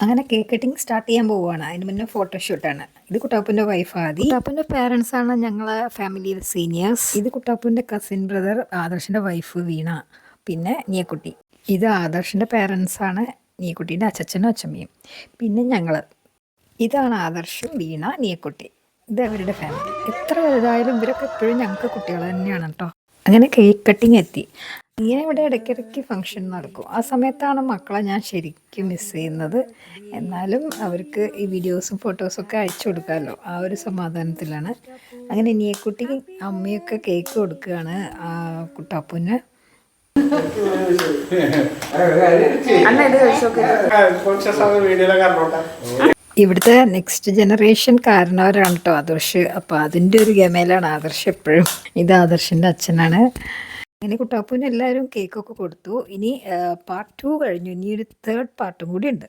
അങ്ങനെ cake cutting start ചെയ്യാൻ പോവുകയാണ്. അതിന് മുന്നേ ഫോട്ടോഷൂട്ടാണ്. ഇത് കുട്ടാപ്പൂൻ്റെ വൈഫ് ആദി. കുട്ടാപ്പൂൻ്റെ പേരൻസ് ആണ് ഞങ്ങളെ ഫാമിലിയിൽ സീനിയേഴ്സ്. ഇത് കുട്ടാപ്പൂൻ്റെ കസിൻ ബ്രദർ ആദർശിൻ്റെ വൈഫ് വീണ, പിന്നെ നീയക്കുട്ടി. ഇത് ആദർശിൻ്റെ പേരൻസ് ആണ്, നീയക്കുട്ടീൻ്റെ അച്ഛനും അച്ഛമ്മയും, പിന്നെ ഞങ്ങൾ. ഇതാണ് ആദർശും വീണ, നീയക്കുട്ടി. ഇത് അവരുടെ ഫാമിലി. എത്ര വലുതായാലും ഇവരൊക്കെ എപ്പോഴും ഞങ്ങൾക്ക് കുട്ടികൾ തന്നെയാണ് കേട്ടോ. അങ്ങനെ കേക്ക് കട്ടിങ് എത്തി. ഇങ്ങനെ ഇവിടെ ഇടയ്ക്കിടയ്ക്ക് ഫങ്ഷൻ നടക്കും. ആ സമയത്താണ് മക്കളെ ഞാൻ ശരിക്കും മിസ് ചെയ്യുന്നത്. എന്നാലും അവർക്ക് ഈ വീഡിയോസും ഫോട്ടോസും ഒക്കെ അയച്ചു കൊടുക്കാമല്ലോ, ആ ഒരു സമാധാനത്തിലാണ്. അങ്ങനെ നീയക്കുട്ടി അമ്മയൊക്കെ കേക്ക് കൊടുക്കുകയാണ് കുട്ടാപ്പൂന്. ഇവിടുത്തെ നെക്സ്റ്റ് ജനറേഷൻ കാരണവരാണ് കേട്ടോ ആദർശ്. അപ്പോൾ അതിൻ്റെ ഒരു ഗമയിലാണ് ആദർശ് എപ്പോഴും. ഇത് ആദർശിൻ്റെ അച്ഛനാണ്. അങ്ങനെ കുട്ടാപ്പൂന് എല്ലാവരും കേക്കൊക്കെ കൊടുത്തു. ഇനി പാർട്ട് 2 കഴിഞ്ഞു. ഇനി ഒരു തേർഡ് പാർട്ടും കൂടി ഉണ്ട്.